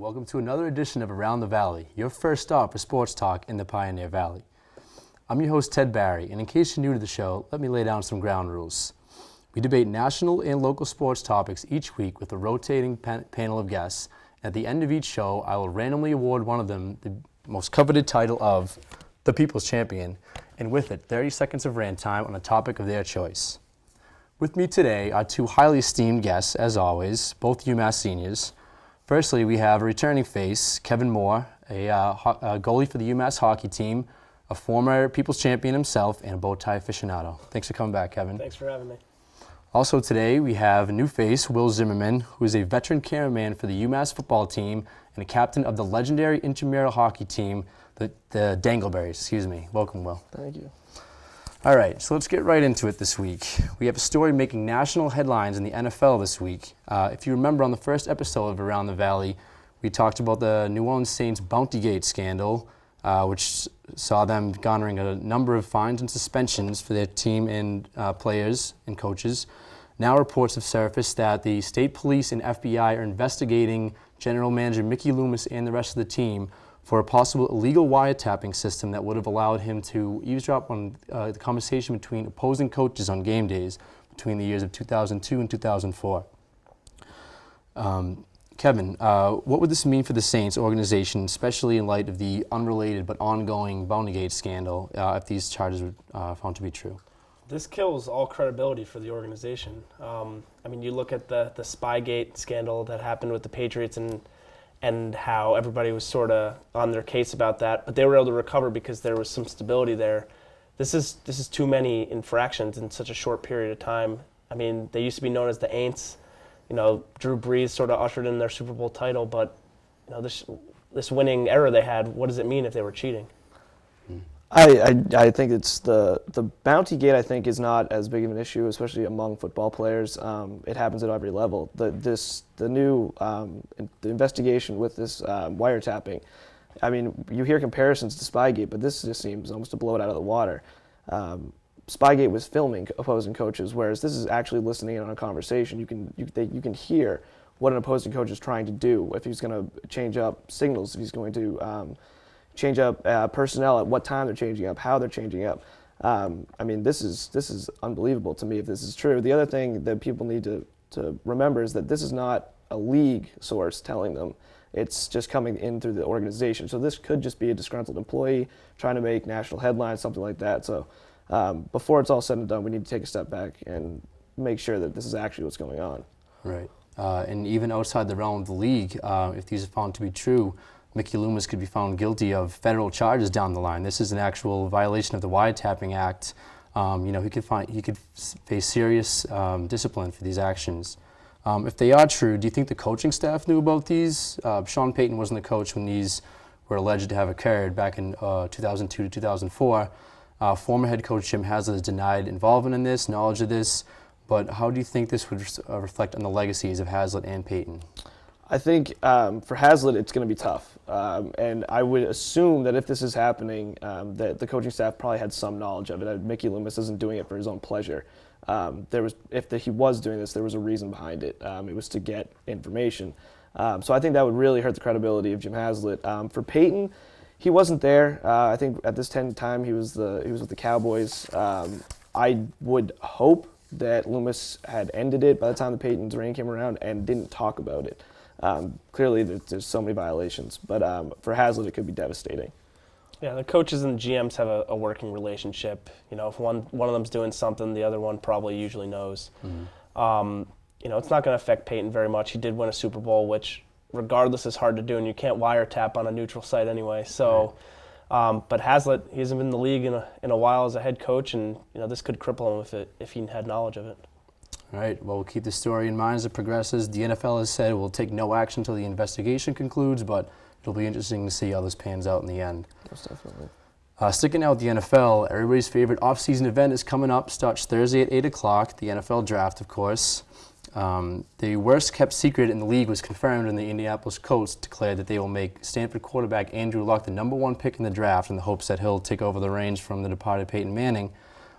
welcome to another edition of Around the Valley, your first stop for sports talk in the Pioneer Valley. I'm your host, Ted Barry, and in case you're new to the show, let me lay down some ground rules. We debate national and local sports topics each week with a rotating panel of guests. At the end of each show, I will randomly award one of them the most coveted title of the People's Champion, and with it, 30 seconds of rant time on a topic of their choice. With me today are two highly esteemed guests, as always, both UMass seniors. Firstly, we have a returning face, Kevin Moore, a goalie for the UMass hockey team, a former People's Champion himself, and a bow tie aficionado. Thanks for coming back, Kevin. Thanks for having me. Also today, we have a new face, Will Zimmerman, who is a veteran cameraman for the UMass football team and a captain of the legendary intramural hockey team, the Dangleberries. Welcome, Will. Thank you. All right, so let's get right into it this week. We have a story making national headlines in the NFL this week. If you remember on the first episode of Around the Valley, we talked about the New Orleans Saints Bountygate scandal, which saw them garnering a number of fines and suspensions for their team and players and coaches. Now reports have surfaced that the state police and FBI are investigating General Manager Mickey Loomis and the rest of the team for a possible illegal wiretapping system that would have allowed him to eavesdrop on the conversation between opposing coaches on game days between the years of 2002 and 2004. Kevin, what would this mean for the Saints organization, especially in light of the unrelated but ongoing Bountygate scandal, if these charges were found to be true? This kills all credibility for the organization. You look at the Spygate scandal that happened with the Patriots and how everybody was sort of on their case about that, but they were able to recover because there was some stability there. This is too many infractions in such a short period of time. I mean, they used to be known as the Aints. Drew Brees sort of ushered in their Super Bowl title, but this winning era they had, what does it mean if they were cheating? I think it's the Bountygate, I think, is not as big of an issue, especially among football players. It happens at every level. The investigation with this wiretapping, I mean, you hear comparisons to Spygate, but this just seems almost to blow it out of the water. Spygate was filming opposing coaches, whereas this is actually listening in on a conversation. You can hear what an opposing coach is trying to do, if he's going to change up signals, if he's going to change up personnel, at what time they're changing up, how they're changing up. This is unbelievable to me if this is true. The other thing that people need to remember is that this is not a league source telling them. It's just coming in through the organization. So this could just be a disgruntled employee trying to make national headlines, something like that. So before it's all said and done, we need to take a step back and make sure that this is actually what's going on. Right. And even outside the realm of the league, if these are found to be true, Mickey Loomis could be found guilty of federal charges down the line. This is an actual violation of the Wiretapping Act. He could face serious discipline for these actions. If they are true, do you think the coaching staff knew about these? Sean Payton wasn't the coach when these were alleged to have occurred back in 2002 to 2004. Former head coach Jim Haslett has denied involvement in this, knowledge of this, but how do you think this would reflect on the legacies of Haslett and Payton? I think for Haslett, it's going to be tough. And I would assume that if this is happening, that the coaching staff probably had some knowledge of it. Mickey Loomis isn't doing it for his own pleasure. If he was doing this, there was a reason behind it. It was to get information. So I think that would really hurt the credibility of Jim Haslett. For Payton, he wasn't there. I think at this time he was with the Cowboys. I would hope that Loomis had ended it by the time the Payton's reign came around and didn't talk about it. Clearly, there's so many violations, but for Haslett, it could be devastating. Yeah, the coaches and GMs have a working relationship. If one of them's doing something, the other one probably usually knows. Mm-hmm. It's not going to affect Payton very much. He did win a Super Bowl, which, regardless, is hard to do, and you can't wiretap on a neutral site anyway. So, right. But Haslett, he hasn't been in the league in a while as a head coach, and this could cripple him if he had knowledge of it. All right, well, we'll keep the story in mind as it progresses. The NFL has said we'll take no action until the investigation concludes, but it'll be interesting to see how this pans out in the end. Most definitely. Sticking out with the NFL, everybody's favorite off-season event is coming up. Starts Thursday at 8 o'clock, the NFL Draft, of course. The worst-kept secret in the league was confirmed when the Indianapolis Colts declared that they will make Stanford quarterback Andrew Luck the #1 pick in the draft in the hopes that he'll take over the reins from the departed Peyton Manning.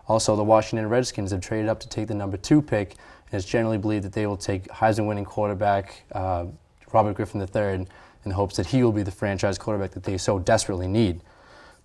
Also, the Washington Redskins have traded up to take the #2 pick, and it's generally believed that they will take Heisman-winning quarterback Robert Griffin III in hopes that he will be the franchise quarterback that they so desperately need.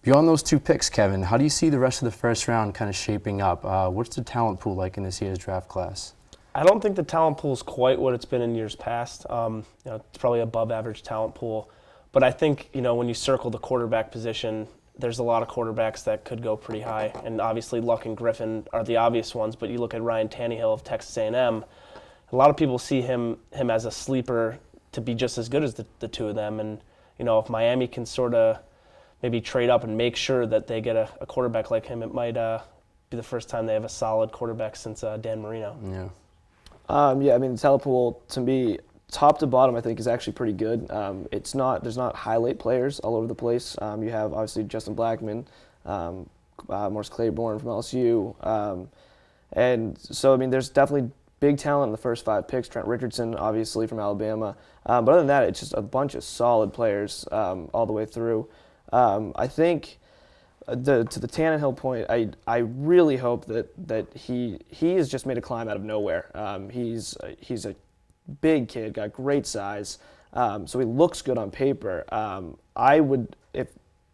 Beyond those 2 picks, Kevin, how do you see the rest of the first round kind of shaping up? What's the talent pool like in this year's draft class? I don't think the talent pool is quite what it's been in years past. It's probably above average talent pool. But I think, when you circle the quarterback position, there's a lot of quarterbacks that could go pretty high. And obviously Luck and Griffin are the obvious ones, but you look at Ryan Tannehill of Texas A&M, a lot of people see him as a sleeper to be just as good as the 2 of them. And, if Miami can sort of maybe trade up and make sure that they get a quarterback like him, it might be the first time they have a solid quarterback since Dan Marino. Yeah. The talent pool, to me, top to bottom, I think is actually pretty good. There's not highlight players all over the place. You have obviously Justin Blackman, Morris Claiborne from LSU, and so there's definitely big talent in the first 5 picks. Trent Richardson, obviously from Alabama, but other than that, it's just a bunch of solid players all the way through. I think to the Tannehill point, I really hope that he has just made a climb out of nowhere. He's a big kid, got great size, so he looks good on paper. If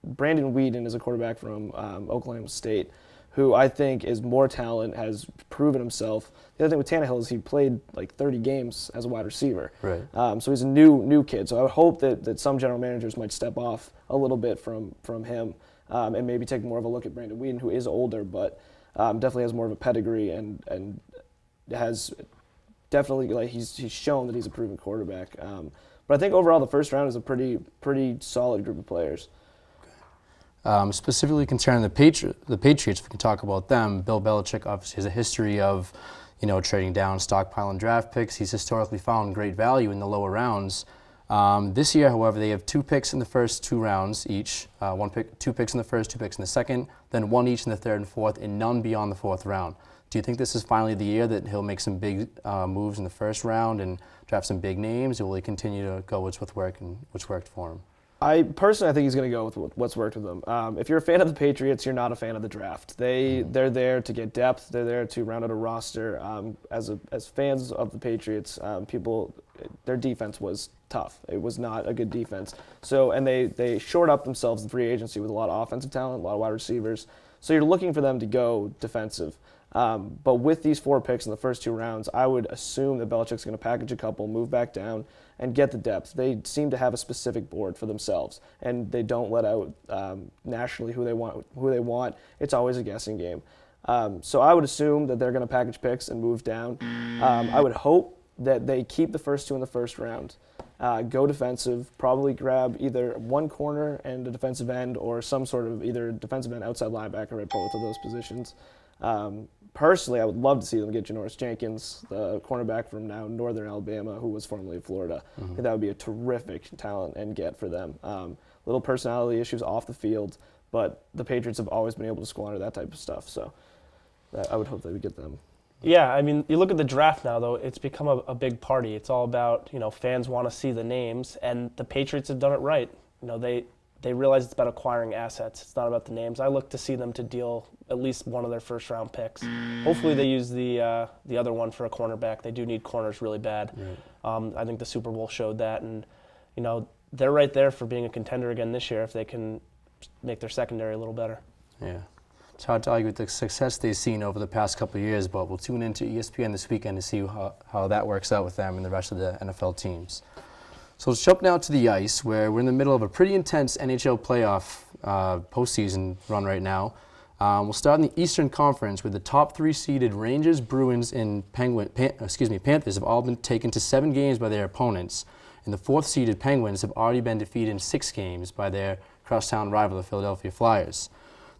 Brandon Weeden is a quarterback from Oklahoma State, who I think is more talent, has proven himself. The other thing with Tannehill is he played like 30 games as a wide receiver. Right. So he's a new kid. So I would hope that some general managers might step off a little bit from him and maybe take more of a look at Brandon Weeden, who is older, but definitely has more of a pedigree and has definitely, he's shown that he's a proven quarterback. But I think overall the first round is a pretty solid group of players. Specifically concerning the Patriots, if we can talk about them, Bill Belichick obviously has a history of, trading down, stockpiling draft picks. He's historically found great value in the lower rounds. This year, however, they have 2 picks in the first 2 rounds each. 2 picks in the first, 2 picks in the second, then 1 each in the third and fourth, and none beyond the 4th round. Do you think this is finally the year that he'll make some big moves in the first round and draft some big names, or will he continue to go what's worked for him? I think he's going to go with what's worked with them. If you're a fan of the Patriots, you're not a fan of the draft. They're there to get depth. They're there to round out a roster. As fans of the Patriots, their defense was tough. It was not a good defense. And they shored up themselves in free agency with a lot of offensive talent, a lot of wide receivers. So you're looking for them to go defensive. But with these 4 picks in the first 2 rounds, I would assume that Belichick's going to package a couple, move back down, and get the depth. They seem to have a specific board for themselves, and they don't let out nationally who they want. It's always a guessing game. So I would assume that they're going to package picks and move down. I would hope that they keep the first 2 in the first round, go defensive, probably grab either 1 corner and a defensive end, or some sort of either defensive end, outside linebacker at both of those positions. Personally, I would love to see them get Janoris Jenkins, the cornerback from now Northern Alabama, who was formerly of Florida. I think that would be a terrific talent and get for them. Little personality issues off the field, but the Patriots have always been able to squander that type of stuff. So I would hope they would get them. Yeah, you look at the draft now, though, it's become a big party. It's all about, fans want to see the names, and the Patriots have done it right. They realize it's about acquiring assets. It's not about the names. I look to see them to deal at least one of their first-round picks. Hopefully they use the other one for a cornerback. They do need corners really bad. Right. I think the Super Bowl showed that, and they're right there for being a contender again this year if they can make their secondary a little better. Yeah. It's hard to argue with the success they've seen over the past couple of years, but we'll tune into ESPN this weekend to see how that works out with them and the rest of the NFL teams. So let's jump now to the ice, where we're in the middle of a pretty intense NHL playoff postseason run right now. We'll start in the Eastern Conference with the top 3 seeded Rangers, Bruins, and Panthers have all been taken to 7 games by their opponents, and the 4th seeded Penguins have already been defeated in 6 games by their crosstown rival, the Philadelphia Flyers.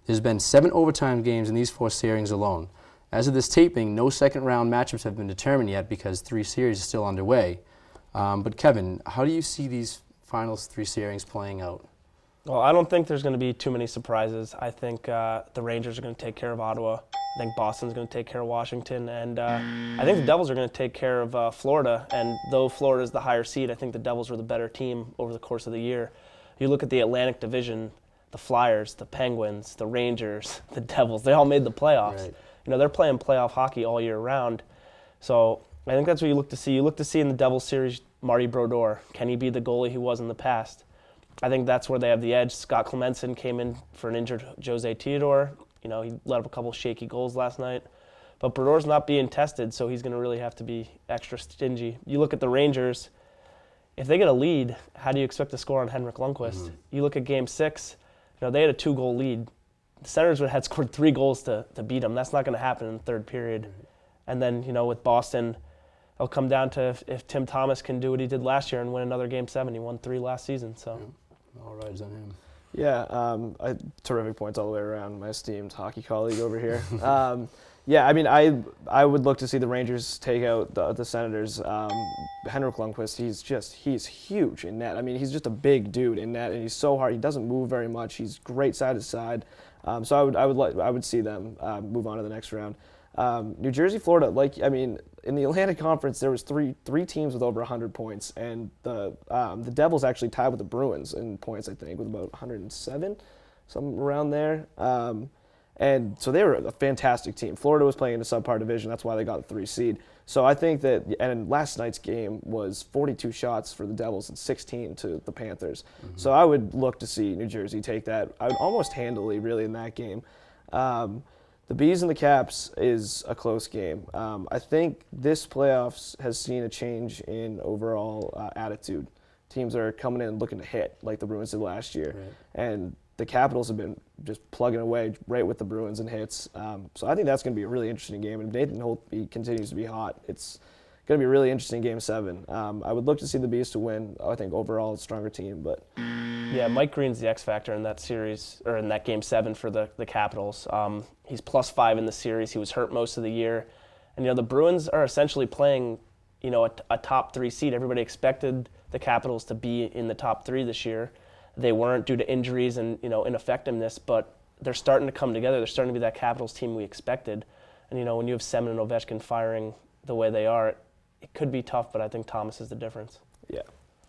There's been 7 overtime games in these 4 series alone. As of this taping, no second-round matchups have been determined yet because 3 series are still underway. But Kevin, how do you see these final 3 series playing out? Well, I don't think there's going to be too many surprises. I think the Rangers are going to take care of Ottawa. I think Boston's going to take care of Washington. And I think the Devils are going to take care of Florida. And though Florida is the higher seed, I think the Devils were the better team over the course of the year. You look at the Atlantic Division, the Flyers, the Penguins, the Rangers, the Devils, they all made the playoffs. Right. They're playing playoff hockey all year round. So I think that's what you look to see. You look to see in the Devils series Marty Brodeur, can he be the goalie he was in the past? I think that's where they have the edge. Scott Clemenson came in for an injured Jose Theodore. He let up a couple shaky goals last night. But Brodeur's not being tested, so he's going to really have to be extra stingy. You look at the Rangers, if they get a lead, how do you expect to score on Henrik Lundqvist? You look at Game 6, they had a 2-goal lead. The Senators had scored 3 goals to beat them. That's not going to happen in the third period. And then, with Boston, it'll come down to if Tim Thomas can do what he did last year and win another Game 7. He won 3 last season, so. All rights on him. Yeah, terrific points all the way around. My esteemed hockey colleague over here. Yeah, I mean, I would look to see the Rangers take out the Senators. Henrik Lundqvist, he's huge in net. I mean, he's just a big dude in net, and he's so hard. He doesn't move very much. He's great side to side. So I would see them move on to the next round. New Jersey, Florida, in the Atlantic Conference, there was three teams with over 100 points, and the Devils actually tied with the Bruins in points, I think, with about 107, something around there. And so they were a fantastic team. Florida was playing in a subpar division. That's why they got the 3 seed. So I think that, and last night's game was 42 shots for the Devils and 16 to the Panthers. So I would look to see New Jersey take that. I would almost handily, really, in that game. The Bees and the Caps is a close game. I think this playoffs has seen a change in overall attitude. Teams are coming in looking to hit like the Bruins did last year. Right. And the Capitals have been just plugging away right with the Bruins and hits. So I think that's going to be a really interesting game. And if Nathan Holtby continues to be hot, it's going to be a really interesting Game 7. I would look to see the Bees to win. I think overall it's a stronger team. But yeah, Mike Green's the X factor in that series, or in that Game 7 for the Capitals. He's +5 in the series. He was hurt most of the year. And, the Bruins are essentially playing, a top 3 seed. Everybody expected the Capitals to be in the top 3 this year. They weren't due to injuries and, ineffectiveness, but they're starting to come together. They're starting to be that Capitals team we expected. And, when you have Semin and Ovechkin firing the way they are, it could be tough, but I think Thomas is the difference. yeah,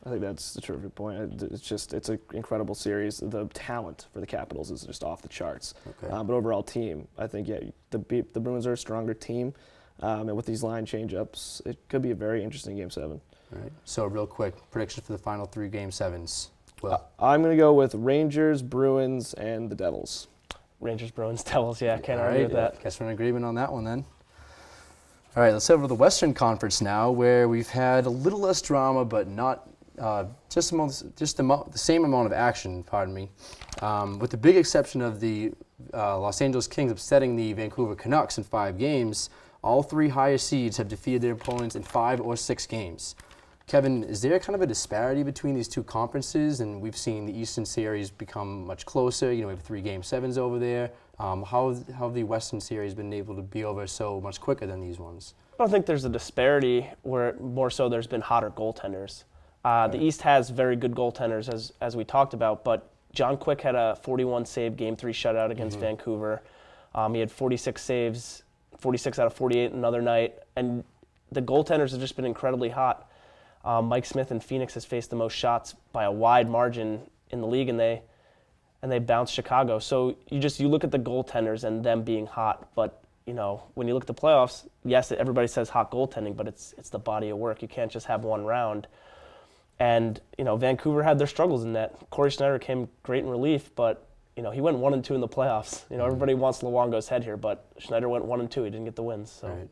I think that's a terrific point. It's an incredible series. The talent for the Capitals is just off the charts. Okay. But overall team, I think, the Bruins are a stronger team. And with these line change-ups, it could be a very interesting Game 7. All right. So real quick, predictions for the final 3 Game 7s. Well, I'm going to go with Rangers, Bruins, and the Devils. Rangers, Bruins, Devils, yeah, can't argue with that. Guess we're in agreement on that one then. All right, let's head over to the Western Conference now, where we've had a little less drama, but not just the same amount of action, with the big exception of the Los Angeles Kings upsetting the Vancouver Canucks in 5 games. All 3 higher seeds have defeated their opponents in 5 or 6 games. Kevin, is there kind of a disparity between these 2 conferences? And we've seen the Eastern Series become much closer. We have 3 Game 7s over there. How have the Western Series been able to be over so much quicker than these ones? I don't think there's a disparity where more so there's been hotter goaltenders. The East has very good goaltenders, as we talked about, but John Quick had a 41-save Game 3 shutout against Vancouver. He had 46 saves, 46 out of 48 another night, and the goaltenders have just been incredibly hot. Mike Smith in Phoenix has faced the most shots by a wide margin in the league, and they bounced Chicago. So you look at the goaltenders and them being hot, but when you look at the playoffs, yes, everybody says hot goaltending, but it's the body of work. You can't just have one round. And Vancouver had their struggles in that. Corey Schneider came great in relief, but he went 1-2 in the playoffs. Everybody wants Luongo's head here, but Schneider went 1-2. He didn't get the wins. So. Right.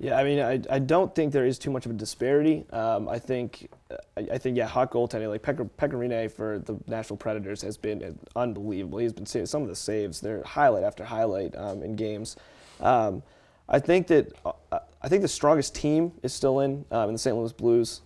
Yeah, I mean, I don't think there is too much of a disparity. I think, hot goaltending, like Pecorine for the Nashville Predators has been unbelievable. He's been saving some of the saves. They're highlight after highlight in games. I think the strongest team is still in the St. Louis Blues.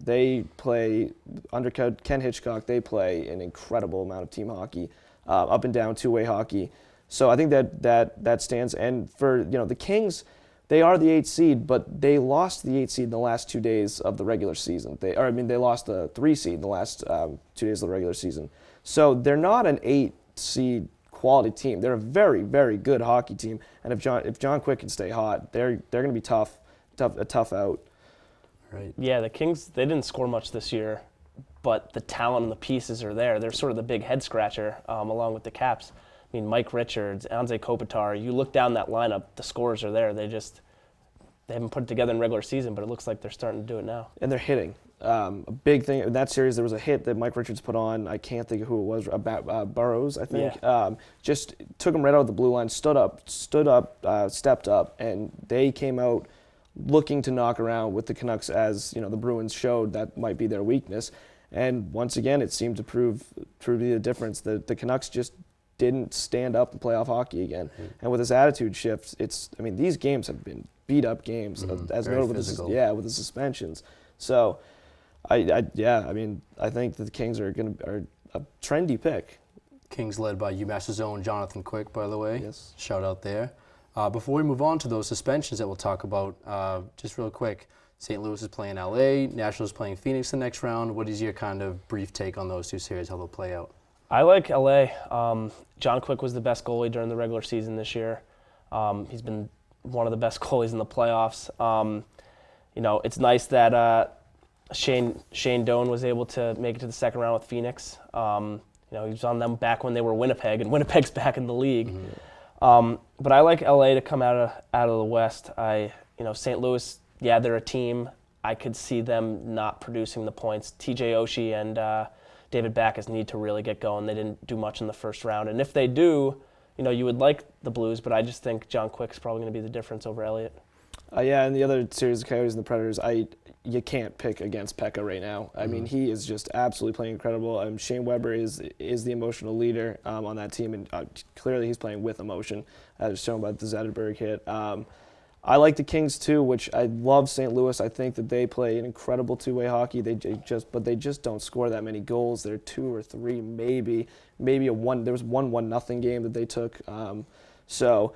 They play under Ken Hitchcock. They play an incredible amount of team hockey, up and down two-way hockey. So I think that stands. And for the Kings, they are the 8th seed, but they lost the 8th seed in the last 2 days of the regular season. They lost the 3 seed in the last 2 days of the regular season. So they're not an 8 seed quality team. They're a very, very good hockey team. And if John Quick can stay hot, they're going to be a tough out. Right. Yeah, the Kings, they didn't score much this year, but the talent and the pieces are there. They're sort of the big head scratcher along with the Caps. I mean, Mike Richards, Anze Kopitar, you look down that lineup, the scores are there. They haven't put it together in regular season, but it looks like they're starting to do it now. And they're hitting. a big thing in that series. There was a hit that Mike Richards put on. I can't think of who it was. About Burrows, I think. Yeah. Just took him right out of the blue line. Stepped up, and they came out looking to knock around with the Canucks, as the Bruins showed that might be their weakness. And once again, it seemed to prove to be the difference. The Canucks just didn't stand up in playoff hockey again. Mm-hmm. And with this attitude shift, these games have been beat up games, as noted with the suspensions. So, I think that the Kings are a trendy pick. Kings led by UMass's own Jonathan Quick, by the way. Yes. Shout out there. Before we move on to those suspensions that we'll talk about, just real quick, St. Louis is playing LA, Nashville is playing Phoenix the next round. What is your kind of brief take on those two series, how they'll play out? I like LA. John Quick was the best goalie during the regular season this year. He's been one of the best goalies in the playoffs. It's nice that Shane Doan was able to make it to the second round with Phoenix. He was on them back when they were Winnipeg, and Winnipeg's back in the league. Mm-hmm. But I like LA to come out of the West. St. Louis, yeah, they're a team. I could see them not producing the points. TJ Oshie and David Backes need to really get going. They didn't do much in the first round. And if they do, you would like the Blues, but I just think John Quick's probably going to be the difference over Elliott. And the other series, the Coyotes and the Predators, you can't pick against Pekka right now. I mean, he is just absolutely playing incredible. Shane Weber is the emotional leader on that team, and clearly he's playing with emotion, as shown by the Zetterberg hit. I like the Kings too, which I love St. Louis. I think that they play an incredible two-way hockey. They just don't score that many goals. They're 2 or 3, maybe a one. There was 1-0 game that they took. So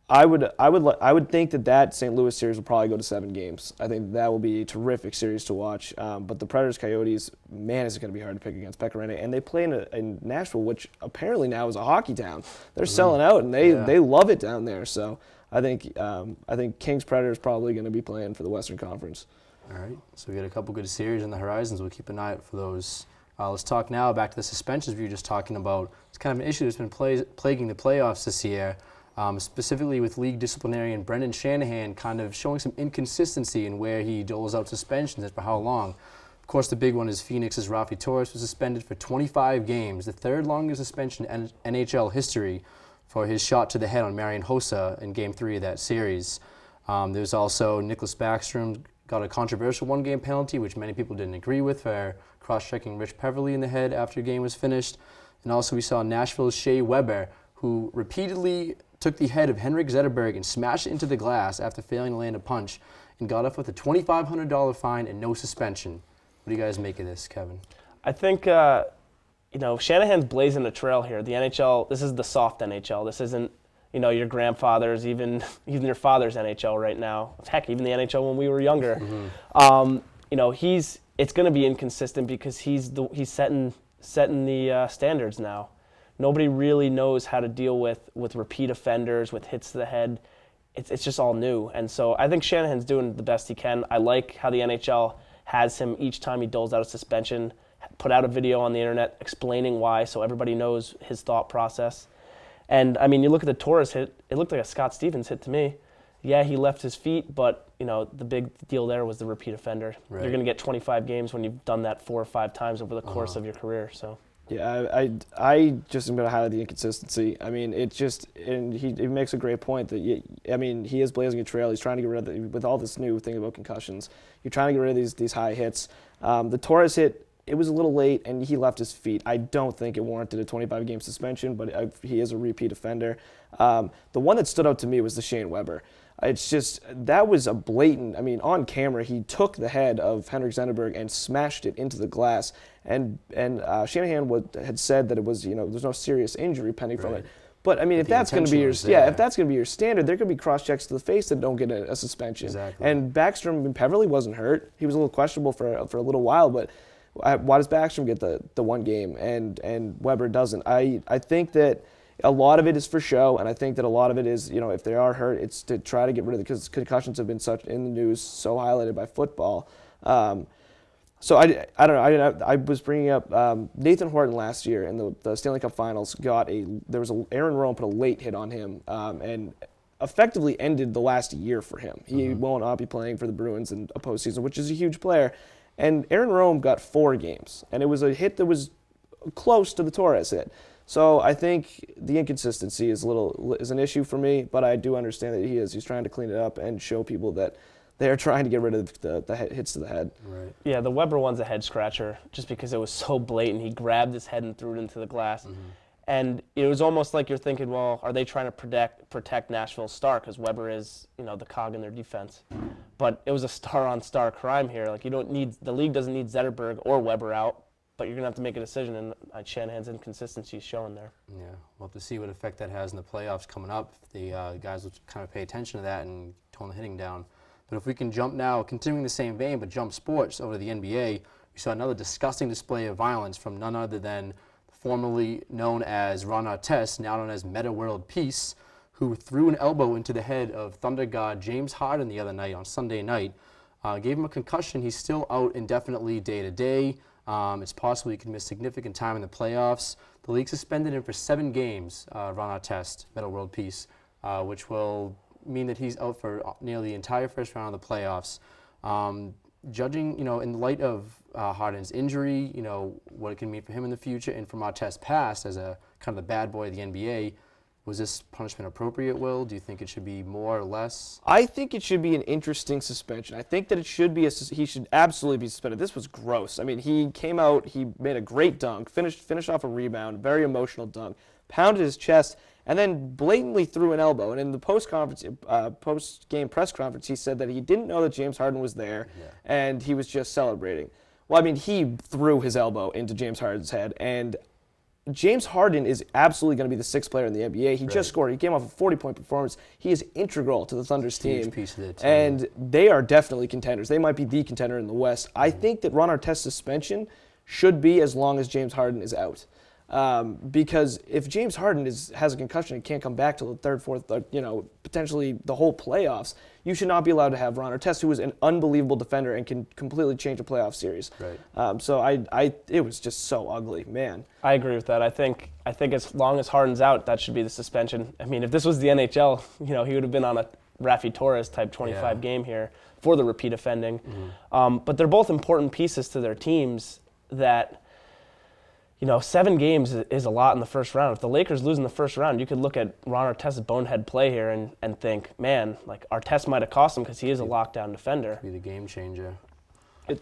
I would think that St. Louis series will probably go to 7 games. I think that will be a terrific series to watch. But the Predators Coyotes, man, is it going to be hard to pick against Pekka Rinne. And they play in Nashville, which apparently now is a hockey town. They're selling out, and they love it down there. So I think Kings Predators probably going to be playing for the Western Conference. All right, so we got a couple good series on the horizons. We'll keep an eye out for those. Let's talk now back to the suspensions we were just talking about. It's kind of an issue that's been plaguing the playoffs this year, specifically with league disciplinarian Brendan Shanahan kind of showing some inconsistency in where he doles out suspensions and for how long. Of course, the big one is Phoenix's Rafi Torres was suspended for 25 games, the third longest suspension in NHL history, for his shot to the head on Marian Hossa in Game 3 of that series. There's also Nicholas Backstrom got a controversial one-game penalty, which many people didn't agree with, for cross-checking Rich Peverly in the head after the game was finished. And also we saw Nashville's Shea Weber, who repeatedly took the head of Henrik Zetterberg and smashed it into the glass after failing to land a punch, and got off with a $2,500 fine and no suspension. What do you guys make of this, Kevin? I think Shanahan's blazing a trail here. The NHL, this is the soft NHL. This isn't, your grandfather's, even your father's NHL right now. Heck, even the NHL when we were younger. Mm-hmm. It's going to be inconsistent because he's setting the standards now. Nobody really knows how to deal with repeat offenders, with hits to the head. It's just all new. And so I think Shanahan's doing the best he can. I like how the NHL has him each time he doles out a suspension, put out a video on the internet explaining why, so everybody knows his thought process. And you look at the Torres hit, it looked like a Scott Stevens hit to me. Yeah, he left his feet, but the big deal there was the repeat offender. Right. You're going to get 25 games when you've done that 4 or 5 times over the course of your career. So yeah, I just am going to highlight the inconsistency. And he makes a great point that he is blazing a trail. He's trying to get rid of with all this new thing about concussions. You're trying to get rid of these high hits. The Torres hit, it was a little late, and he left his feet. I don't think it warranted a 25-game suspension, but he is a repeat offender. The one that stood out to me was the Shane Weber. It's just, that was a blatant, on camera, he took the head of Henrik Zetterberg and smashed it into the glass. And Shanahan had said that it was, there's no serious injury pending from it. But if that's going to be your standard, there could be cross checks to the face that don't get a suspension. Exactly. And Backstrom and Peverly wasn't hurt. He was a little questionable for a little while, but why does Backstrom get the 1 game and Weber doesn't? I think that a lot of it is for show, and I think that a lot of it is, if they are hurt, it's to try to get rid of it, because concussions have been such in the news, so highlighted by football. So I don't know. I was bringing up Nathan Horton last year in the Stanley Cup Finals. Aaron Rowan put a late hit on him, and effectively ended the last year for him. He will not be playing for the Bruins in a postseason, which is a huge player. And Aaron Rome got 4 games, and it was a hit that was close to the Torres hit. So I think the inconsistency is an issue for me, but I do understand that he's trying to clean it up and show people that they're trying to get rid of the hits to the head. Right. Yeah, the Weber one's a head scratcher just because it was so blatant. He grabbed his head and threw it into the glass. Mm-hmm. And it was almost like you're thinking, well, are they trying to protect Nashville's star? Because Weber is, the cog in their defense. But it was a star-on-star crime here. Like, the league doesn't need Zetterberg or Weber out, but you're going to have to make a decision, and Shanahan's inconsistency is showing there. Yeah, we'll have to see what effect that has in the playoffs coming up. If the guys will kind of pay attention to that and tone the hitting down. But if we can jump now, continuing the same vein, but jump sports over to the NBA, we saw another disgusting display of violence from none other than formerly known as Ron Artest, now known as Metta World Peace, who threw an elbow into the head of Thunder guard James Harden the other night on Sunday night. Gave him a concussion. He's still out indefinitely day to day. It's possible he could miss significant time in the playoffs. The league suspended him for 7 games, Ron Artest, Metta World Peace, which will mean that he's out for nearly the entire first round of the playoffs. Judging, in light of Harden's injury, what it can mean for him in the future, and from Artest's past as a kind of the bad boy of the NBA, was this punishment appropriate, Will? Do you think it should be more or less? I think it should be an interesting suspension. I think that it should be he should absolutely be suspended. This was gross. I mean, he came out, he made a great dunk, finished off a rebound, very emotional dunk, pounded his chest, and then blatantly threw an elbow. And in the post-game press conference, he said that he didn't know that James Harden was there, and he was just celebrating. Well, I mean, he threw his elbow into James Harden's head, and James Harden is absolutely going to be the 6th player in the NBA. He just scored. He came off a 40-point performance. He is integral to the Thunder's team. Huge piece of their team. And they are definitely contenders. They might be the contender in the West. I think that Ron Artest's suspension should be as long as James Harden is out. Because if James Harden has a concussion and can't come back till the 3rd, 4th, potentially the whole playoffs, you should not be allowed to have Ron Artest, who is an unbelievable defender and can completely change a playoff series. Right. So it was just so ugly, man. I agree with that. I think as long as Harden's out, that should be the suspension. I mean, if this was the NHL, he would have been on a Rafi Torres type 25 game here for the repeat offending. Mm-hmm. But they're both important pieces to their teams that. 7 games is a lot in the first round. If the Lakers lose in the first round, you could look at Ron Artest's bonehead play here and think, man, like Artest might have cost him because he is a lockdown defender. Be the game changer. He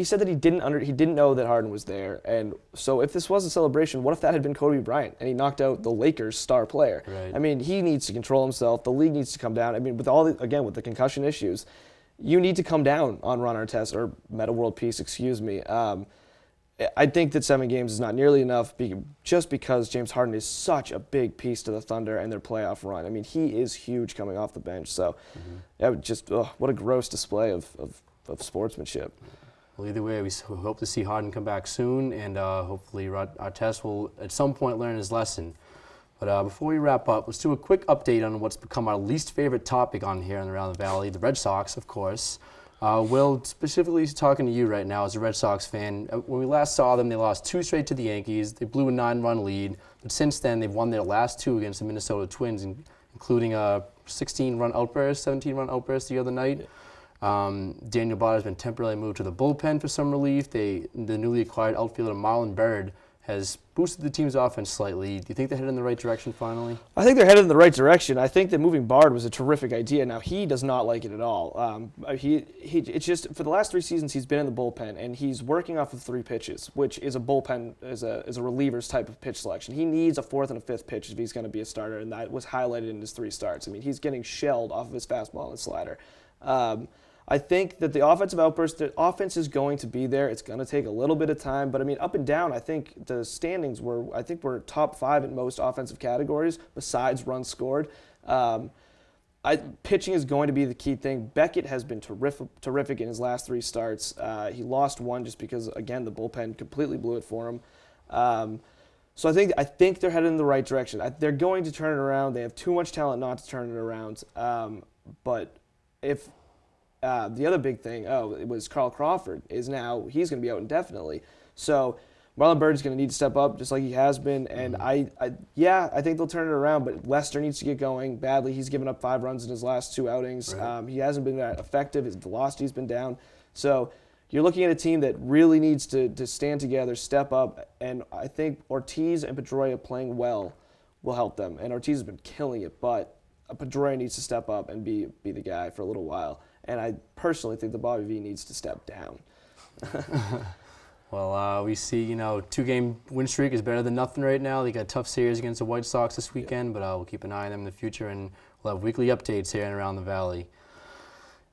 said that he didn't know that Harden was there, and so if this was a celebration, what if that had been Kobe Bryant and he knocked out the Lakers' star player? Right. I mean, he needs to control himself. The league needs to come down. I mean, with the concussion issues, you need to come down on Ron Artest or Metta World Peace, excuse me. I think that 7 games is not nearly enough just because James Harden is such a big piece to the Thunder and their playoff run. I mean, he is huge coming off the bench. So what a gross display of sportsmanship. Well, either way, we hope to see Harden come back soon, and hopefully Artest will at some point learn his lesson. But before we wrap up, let's do a quick update on what's become our least favorite topic on here in the Around the Valley, the Red Sox, of course. Will, specifically talking to you right now as a Red Sox fan, when we last saw them, they lost 2 straight to the Yankees. They blew a 9-run lead, but since then they've won their last 2 against the Minnesota Twins, including a 16-run outburst, 17-run outburst the other night. Daniel Bott has been temporarily moved to the bullpen for some relief. The newly acquired outfielder Marlon Byrd has boosted the team's offense slightly. Do you think they're headed in the right direction finally? I think they're headed in the right direction. I think that moving Bard was a terrific idea. Now, he does not like it at all. It's just for the last 3 seasons he's been in the bullpen, and he's working off of 3 pitches, which is a bullpen, is a reliever's type of pitch selection. He needs a 4th and a 5th pitch if he's going to be a starter, and that was highlighted in his 3 starts. I mean, he's getting shelled off of his fastball and slider. I think that the offensive outburst, the offense is going to be there. It's going to take a little bit of time, but I mean, up and down, I think the standings we're top 5 in most offensive categories besides runs scored. Pitching is going to be the key thing. Beckett has been terrific in his last 3 starts. He lost 1 just because, again, the bullpen completely blew it for him. So I think they're headed in the right direction. They're going to turn it around. They have too much talent not to turn it around. But if the other big thing, it was Carl Crawford he's going to be out indefinitely. So Marlon Byrd's going to need to step up just like he has been. And I think they'll turn it around, but Lester needs to get going badly. He's given up 5 runs in his last 2 outings. Right. He hasn't been that effective. His velocity's been down. So you're looking at a team that really needs to stand together, step up, and I think Ortiz and Pedroia playing well will help them. And Ortiz has been killing it, but Pedroia needs to step up and be the guy for a little while. And I personally think the Bobby V needs to step down. Well, we see, 2-game win streak is better than nothing right now. They got a tough series against the White Sox this weekend, but we'll keep an eye on them in the future, and we'll have weekly updates here and around the Valley.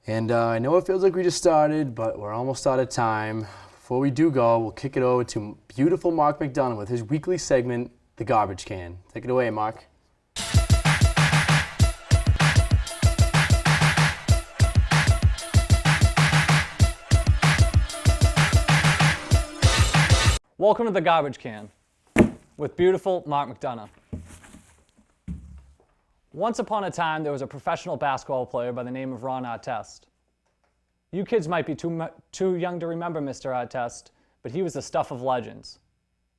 And I know it feels like we just started, but we're almost out of time. Before we do go, we'll kick it over to beautiful Mark McDonough with his weekly segment, The Garbage Can. Take it away, Mark. Welcome to The Garbage Can with beautiful Mark McDonough. Once upon a time, there was a professional basketball player by the name of Ron Artest. You kids might be too young to remember Mr. Artest, but he was the stuff of legends.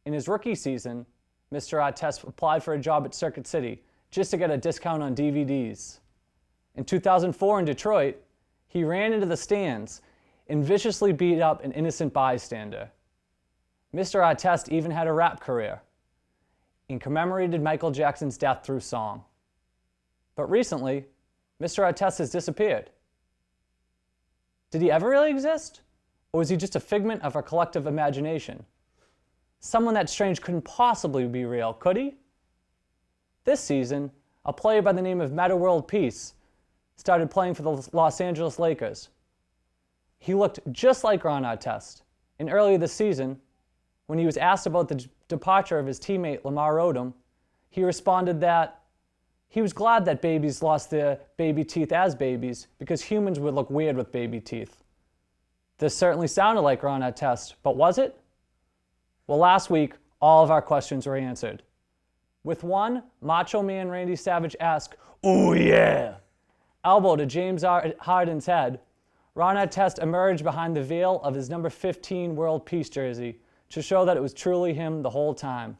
In his rookie season, Mr. Artest applied for a job at Circuit City just to get a discount on DVDs. In 2004 in Detroit, he ran into the stands and viciously beat up an innocent bystander. Mr. Artest even had a rap career and commemorated Michael Jackson's death through song. But recently, Mr. Artest has disappeared. Did he ever really exist? Or was he just a figment of our collective imagination? Someone that strange couldn't possibly be real, could he? This season, a player by the name of Metta World Peace started playing for the Los Angeles Lakers. He looked just like Ron Artest, and earlier this season, when he was asked about the departure of his teammate Lamar Odom, he responded that he was glad that babies lost their baby teeth as babies because humans would look weird with baby teeth. This certainly sounded like Ron Artest, but was it? Well, last week, all of our questions were answered. With one, Macho Man Randy Savage asked, "Ooh yeah," elbow to James Harden's head, Ron Artest emerged behind the veil of his number 15 World Peace jersey to show that it was truly him the whole time.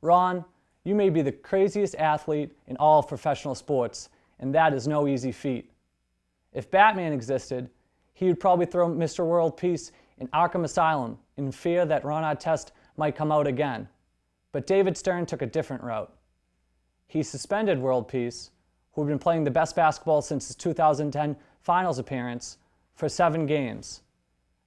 Ron, you may be the craziest athlete in all of professional sports, and that is no easy feat. If Batman existed, he would probably throw Mr. World Peace in Arkham Asylum in fear that Ron Artest might come out again. But David Stern took a different route. He suspended World Peace, who had been playing the best basketball since his 2010 finals appearance, for 7 games,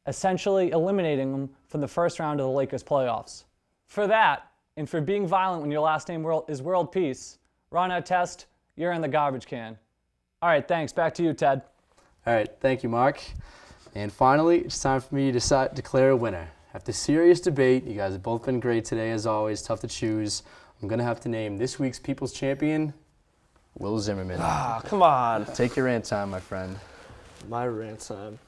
essentially eliminating him from the first round of the Lakers playoffs. For that, and for being violent when your last name is World Peace, Ron Artest, you're in the garbage can. All right, thanks. Back to you, Ted. All right, thank you, Mark. And finally, it's time for me to declare a winner. After serious debate, you guys have both been great today as always, tough to choose. I'm going to have to name this week's People's Champion, Will Zimmerman. Ah, come on. Take your rant time, my friend. My rant time.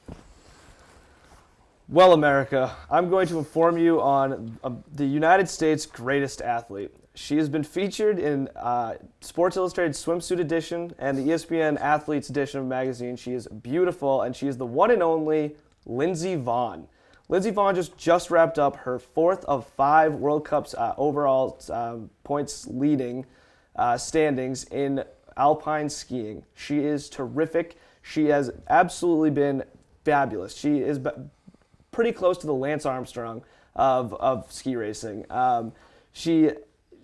Well, America, I'm going to inform you on the United States' greatest athlete. She has been featured in Sports Illustrated Swimsuit Edition and the ESPN Athletes Edition of magazine. She is beautiful, and she is the one and only Lindsey Vonn. Lindsey Vonn just wrapped up her 4th of 5 World Cups overall points leading standings in alpine skiing. She is terrific. She has absolutely been fabulous. She is pretty close to the Lance Armstrong of ski racing. She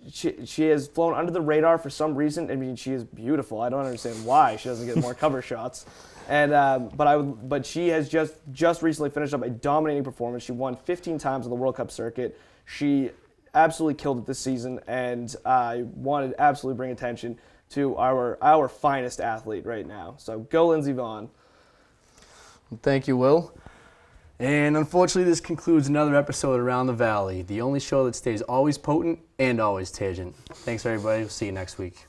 has flown under the radar for some reason. I mean, she is beautiful. I don't understand why she doesn't get more cover shots. And but she has just recently finished up a dominating performance. She won 15 times on the World Cup circuit. She absolutely killed it this season, and I wanted to absolutely bring attention to our finest athlete right now. So go Lindsey Vonn. Thank you, Will. And unfortunately, this concludes another episode Around the Valley, the only show that stays always potent and always tangent. Thanks, everybody. We'll see you next week.